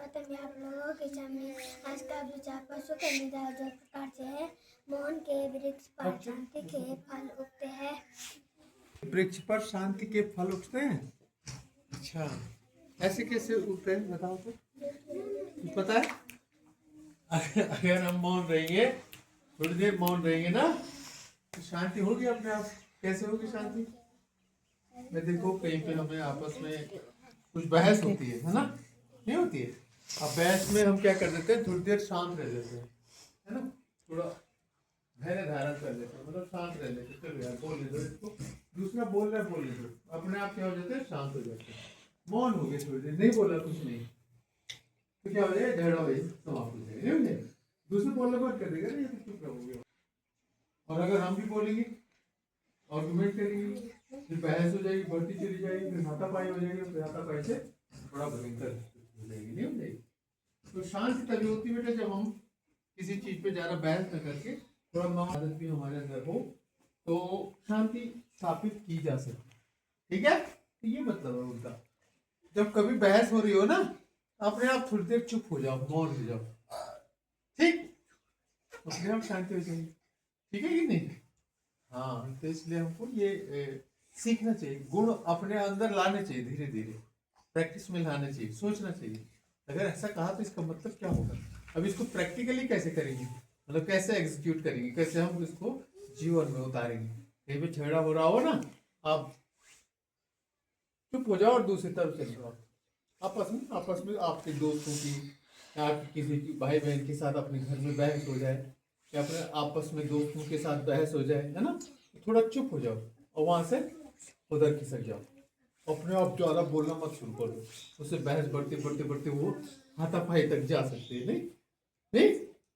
स्वागत है आप लोगों के सामने। आज का विचार पशु के मिजाज जो प्रकार से है। मोहन के वृक्ष पर शांति के फल उगते हैं। वृक्ष पर शांति के फल उगते हैं। अच्छा, ऐसे कैसे उगते हैं बताओ तो। कुछ पता है? अगर हम मौन रहेंगे, थोड़ी देर मौन रहेंगे ना, तो शांति होगी अपने आप। कैसे होगी शांति? मैं देखो कहीं पे हमें आपस में कुछ बहस होती है ना? नहीं होती है। अब बहस में हम क्या कर देते हैं, थोड़ी देर शांत रह लेते हैं, है ना? थोड़ा धैर्य धारण कर लेते हैं, मतलब शांत रह लेते हैं। चलो यार बोल ले दो इसको, दूसरा बोल रहा है बोल ले दो, अपने आप क्या हो जाते हैं, शांत हो जाते हैं। मौन हो गए थोड़ी देर, नहीं बोला कुछ नहीं, तो क्या हो जाएगा, झगड़ा हो जाएगा, समाप्त हो जाएगा, नहीं हो जाएगा। दूसरे बोलने बंद कर देगा ना, ये तो चुप रहोगे। और अगर हम भी बोलेंगे, आर्गुमेंट करेंगे, फिर बहस हो जाएगी, बढ़ती चली जाएगी, फिर हाथापाई हो जाएगी, फिर हाथापाई से बड़ा भयंकर हो जाएगी, नहीं हो जाएगी। तो शांति तभी होती है बेटा जब हम किसी चीज पे ज्यादा बहस न करके थोड़ा मौन आदत भी हमारे अंदर हो, तो शांति स्थापित की जा सकती। ठीक है, तो ये मतलब है उनका। जब कभी बहस हो रही हो ना, अपने आप थोड़ी देर चुप हो जाओ, मौन हो जाओ, ठीक, अपने आप शांति हो जाएगी। ठीक है कि नहीं? हाँ, तो इसलिए हमको ये सीखना चाहिए, गुण अपने अंदर लाने चाहिए, धीरे धीरे प्रैक्टिस में लाने चाहिए, सोचना चाहिए। अगर ऐसा कहा तो इसका मतलब क्या होगा? अब इसको प्रैक्टिकली कैसे करेंगे, मतलब कैसे एग्जीक्यूट करेंगे, कैसे हम इसको जीवन में उतारेंगे? कहीं पे झगड़ा हो रहा हो ना, आप चुप हो जाओ और दूसरी तरफ चले जाओ। आपस में आपके दोस्तों की या किसी की भाई बहन के साथ अपने घर में बहस हो जाए, या अपने आपस में दोस्तों के साथ बहस हो जाए, है ना, तो थोड़ा चुप हो जाओ और वहां से उधर खिसक जाओ। अपने आप ज्यादा बोलना मत शुरू कर दो, उससे बहस बढ़ते बढ़ते बढ़ते वो हाथापाई तक जा सकते हैं। नहीं नहीं,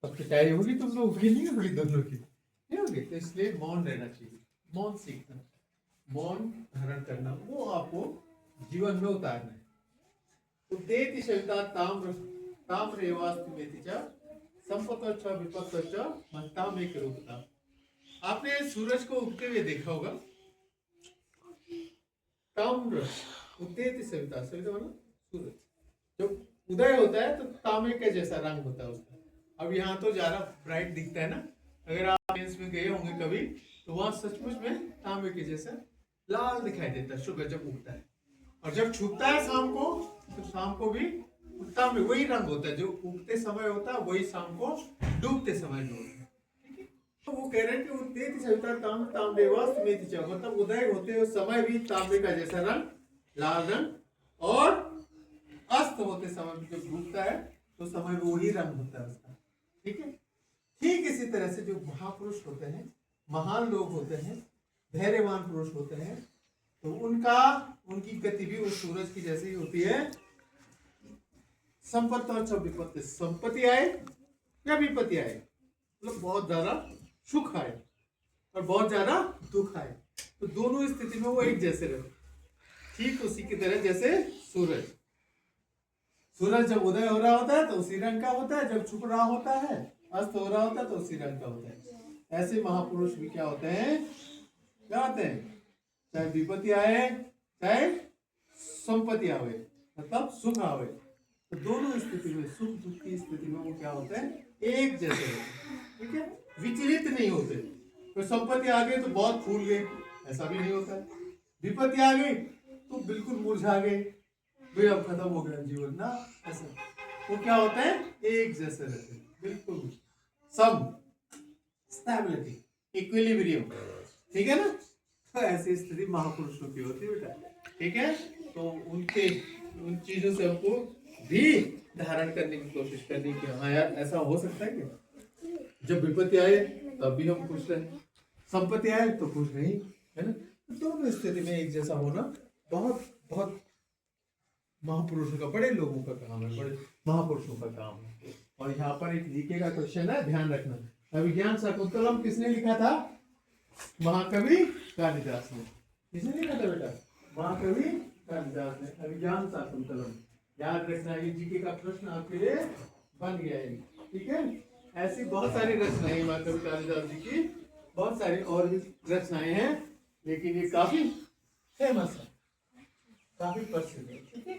अब पिटाई होगी तुम लोगों की, नहीं होगी दोनों की, नहीं होगी। तो इसलिए मौन रहना चाहिए, मौन सीखना, मौन धारण करना, वो आपको जीवन में उतारना है। उद्देति सविता ताम्र ताम्रेवास्तुमेति च संपत्तश्च विपत्तश्च मत्तामेक रूपता। आपने सूरज को उगते हुए देखा होगा। ताम्र उद्देति सविता, सविता मतलब सूरज, जब उदय होता है तो तांबे के जैसा रंग होता है उसका। अब यहाँ तो ज्यादा ब्राइट दिखता है ना, अगर आप लेंस में गए होंगे कभी, तो वहां सचमुच में तांबे के जैसा लाल दिखाई देता है सूरज जब उगता है। और जब छुपता है शाम को, तो शाम को भी तांबे वही रंग होता है, जो उगते समय होता है वही शाम को डूबते समय में होता है। तो वो कह रहे हैं कि उद्देति सविता ताम्र ताम्रेवास्तुमेति च, मतलब उदय होते उस समय भी तांबे का जैसा रंग, लाल रंग, और अस्त होते समय भी जब डूबता है तो समय में वही रंग होता है उसका। ठीक है, ठीक इसी तरह से जो महापुरुष होते हैं, महान लोग होते हैं, धैर्यवान पुरुष होते हैं, तो उनकी गति भी उस सूरज की जैसी होती है। संपत्ति और विपत्ति, संपत्ति आए या विपत्ति आए, मतलब बहुत ज्यादा सुख आए और बहुत ज्यादा दुख आए, तो दोनों स्थिति में वो एक जैसे रहे। ठीक उसी की तरह जैसे सूरज जब उदय हो रहा होता है तो उसी रंग का होता है, जब छुप रहा होता है, अस्त हो रहा होता है तो उसी रंग का होता है। ऐसे महापुरुष भी क्या होते हैं, क्या होते हैं, चाहे विपत्ति आए चाहे संपत्ति आवे, मतलब सुख आवे, तो दोनों स्थिति में, सुख दुख की स्थिति में वो क्या होते हैं, एक जैसे होते हैं। ठीक है, विचलित नहीं होते। तो संपत्ति आ गई तो बहुत फूल गए, ऐसा भी नहीं होता है। विपत्ति आ गई तो बिल्कुल मुरझा गए, वे अब खत्म हो गया जीवन ना, ऐसा। वो क्या होता है, एक जैसे रहते हैं, बिल्कुल सम, स्टेबिलिटी, इक्विलिब्रियम। ठीक है ना, तो ऐसी स्थिति महापुरुषों की होती है बेटा। ठीक है, तो उन चीजों से हमको भी धारण करने की कोशिश करनी कि हाँ यार ऐसा हो सकता है क्या, जब विपत्ति आए तब भी हम खुश रहे, संपत्ति आए तो खुश नहीं, है ना। तो दोनों स्थिति में एक जैसा होना बहुत बहुत महापुरुषों का, बड़े लोगों का काम है, बड़े महापुरुषों का काम है। और यहाँ पर एक जीके का क्वेश्चन है, ध्यान रखना। अभिज्ञान शाकुंतलम किसने लिखा था? महाकवि कालिदास ने। किसने लिखा था बेटा? महाकवि कालिदास ने अभिज्ञान शाकुंतलम। याद रखना, ये जीके का प्रश्न आपके लिए बन गया है। ठीक है, ऐसी बहुत सारी रचनाएं महाकवि कालिदास जी की, बहुत सारी और भी रचनाएं हैं, लेकिन ये काफी फेमस है, काफी प्रसिद्ध है। ठीक है,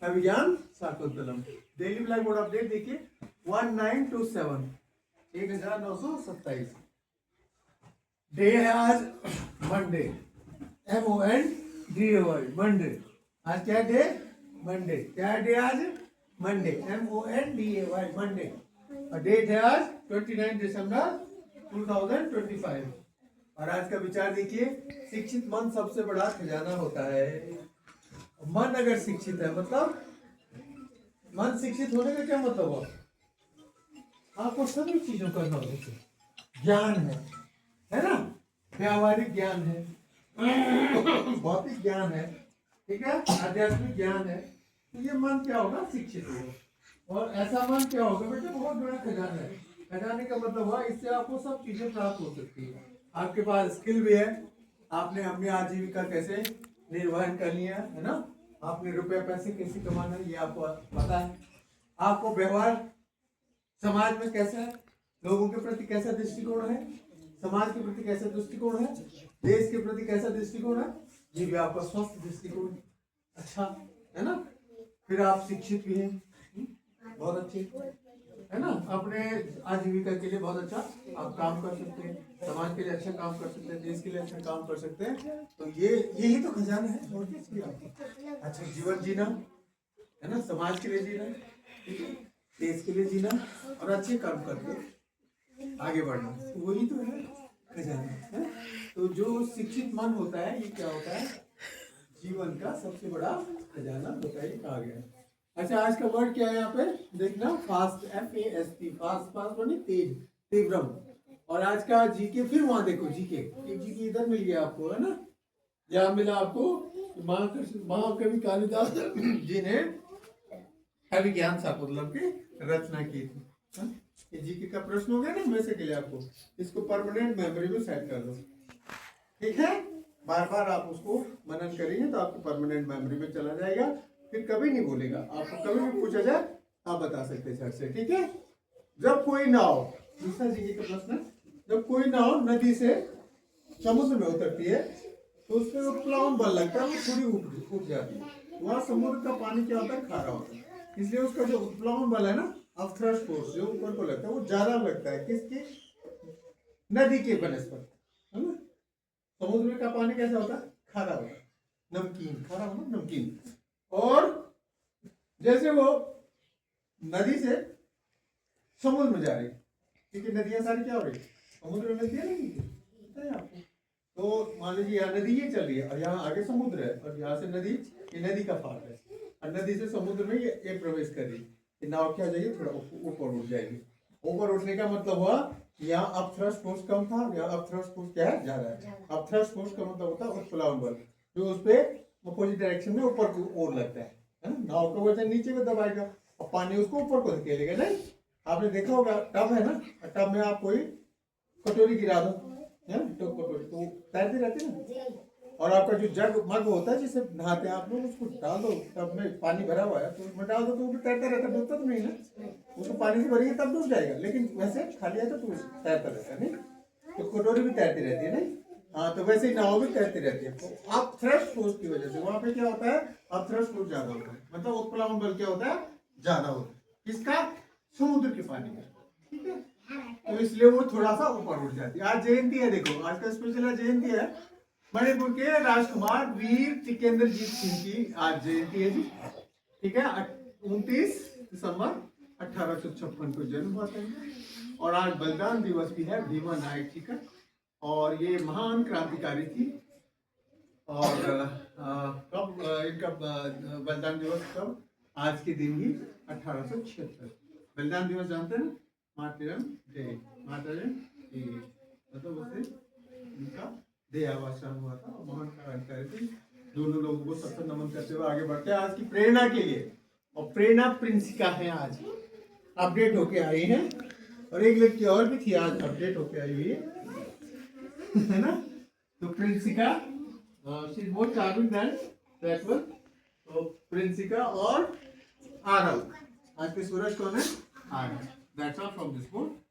Abhijnana Shakuntalam. Daily black board update देखिए 1927 1927 डे है आज मंडे, MONDAY मंडे। आज क्या डे? मंडे। क्या डे आज? Monday, MONDAY Monday. और डेट है आज 29 दिसंबर 2025। और आज का विचार देखिए, शिक्षित मन सबसे बड़ा खजाना होता है। मन अगर शिक्षित है मतलब मन शिक्षित होने का क्या मतलब हुआ? आपको सभी चीजों का नॉलेज है, ज्ञान है ना, व्यावहारिक ज्ञान है, भौतिक ज्ञान है, ठीक है, आध्यात्मिक ज्ञान है। तो ये मन क्या होगा? शिक्षित होगा। और ऐसा मन क्या होगा बेटे? बहुत बड़ा खजाना है। खजाने का मतलब हुआ इससे आपको सब चीजें प्राप्त हो सकती है। आपके पास स्किल भी है, आपने अपनी आजीविका कैसे निर्वहन करनी है ना, आपने रुपए पैसे कैसे कमाना है ये आपको पता है। आपको व्यवहार समाज में कैसा है, लोगों के प्रति कैसा दृष्टिकोण है, समाज के प्रति कैसा दृष्टिकोण है, देश के प्रति कैसा दृष्टिकोण है, ये भी आपका स्वस्थ दृष्टिकोण अच्छा है ना। फिर आप शिक्षित भी हैं, बहुत अच्छे है ना, अपने आजीविका के लिए बहुत अच्छा आप काम कर सकते हैं, समाज के लिए अच्छा काम कर सकते हैं, देश के लिए अच्छा काम कर सकते हैं। तो ये यही तो खजाना है। और क्या चाहिए आपको? अच्छा जीवन जीना है ना, समाज के लिए जीना, देश के लिए जीना और अच्छे काम करके आगे बढ़ना, तो वही तो है खजाना है। तो जो शिक्षित मन होता है ये क्या होता है? जीवन का सबसे बड़ा खजाना होता है, कहा गया है। अच्छा आज का वर्ड क्या है यहाँ पे देखना, फास्ट, FAST, फास्ट, फास्ट बनी तेज, तीव्रम। और आज का जीके फिर वहां देखो, जीके एक जीके इधर मिल गया आपको है ना, यहाँ मिला आपको महाकवि कालिदास जी ने अभिज्ञान शाकुंतलम की रचना की थी। ये जीके का प्रश्न हो गया ना वैसे के लिए आपको, इसको परमानेंट मेमोरी में सेट कर दो, ठीक है। बार बार आप उसको मनन करेंगे तो आपको परमानेंट मेमोरी में चला जाएगा, फिर कभी नहीं भूलेगा। आपको कभी भी पूछा जाए आप बता सकते हैं झट से, ठीक है। जब कोई नाव, दूसरा जीके का प्रश्न, जब कोई नाव नदी से समुद्र में उतरती है तो उसमें उत्प्लावन बल लगता है, वो थोड़ी उठ जाती है। वहाँ समुद्र का पानी क्या होता है? खारा होता है, इसलिए उसका जो उत्प्लावन बल है ना, अपथ्रस्ट फोर्स जो ऊपर को लगता है वो ज्यादा लगता है किसकी? नदी के बनस्पत है ना। समुद्र का पानी कैसा होता है? खारा होता है, नमकीन, खारा होता नमकीन। और जैसे वो नदी से समुद्र में जा रही, क्योंकि नदियां सारी क्या हो रही? समुद्र में मिलती है नहीं आपको। तो मान लीजिए यहाँ नदी ये चल रही है और यहाँ आगे समुद्र है और यहाँ से नदी, ये नदी का फाड़ है और नदी से समुद्र में ये प्रवेश कर रही है। नाव क्या हो जाएगी? थोड़ा ऊपर उठ जाएगी। ऊपर उठने का मतलब हुआ यहाँ अपथ्रस्ट फोर्स कम था, यहाँ अपथ्रस्ट फोर्स क्या है? ज्यादा है। अपथ्रस्ट फोर्स का मतलब होता है उत्प्लावन बल, जो उस पे अपोजिट डायरेक्शन में ऊपर की ओर लगता है ना। नाव का वजन नीचे में दबाएगा और पानी उसको ऊपर को धकेलेगा। नहीं, आपने देखा होगा टब है ना, टब में आप कोई कटोरी गिरा दो तो कटोरी तो तैरती रहती है ना। और आपका जो जग मग होता है जिसे नहाते हैं आप लोग, उसको डाल दो टब में, पानी भरा हुआ है तो उसमें डाल दो तो वो तैरता रहता है, डूबता तो नहीं ना। उसको पानी से भरेंगे तब डूब जाएगा, लेकिन वैसे खाली है तो तैरता रहता है नहीं। तो कटोरी भी तैरती रहती है नहीं। हाँ, तो वैसे ही नाव भी तैरती रहती है। तो आप थ्रस्ट फोर्स की वजह से वहां पे क्या होता है? आप थ्रस्ट फोर्स ज्यादा होता है, मतलब उत्प्लावन बल क्या होता है? ज्यादा होता है। किसका? समुद्र के पानी का, ठीक है। तो इसलिए वो थोड़ा सा ऊपर उठ जाती है। आज जयंती है, देखो आज का स्पेशल जयंती है, मणिपुर के राजकुमार वीर टिकेंद्रजीत सिंह की आज जयंती है जी, ठीक है। 29 दिसंबर 1856 को जन्म हुआ था। और आज बलिदान दिवस भी है भीमा नायक जी का, और ये महान क्रांतिकारी थी। और कब इनका बलिदान दिवस कब? आज के दिन ही 1876। बलिदान दिवस जानते हैं ना, मार्टिरम डे, मार्टिरम डे मतलब उससे इनका देहावसान हुआ था। और महान क्रांतिकारी थी। दोनों लोगों को सबसे नमन करते हुए आगे बढ़ते हैं आज की प्रेरणा के लिए। और प्रेरणा प्रिंसिका है, आज अपडेट होके आई है, और एक लड़की और भी थी आज अपडेट होके आई हुई है ना। तो Prinsika, she is more charming than that one. तो प्रिंसिका और आरव, आज के सूरज कौन है? Aarav. That's all from this book.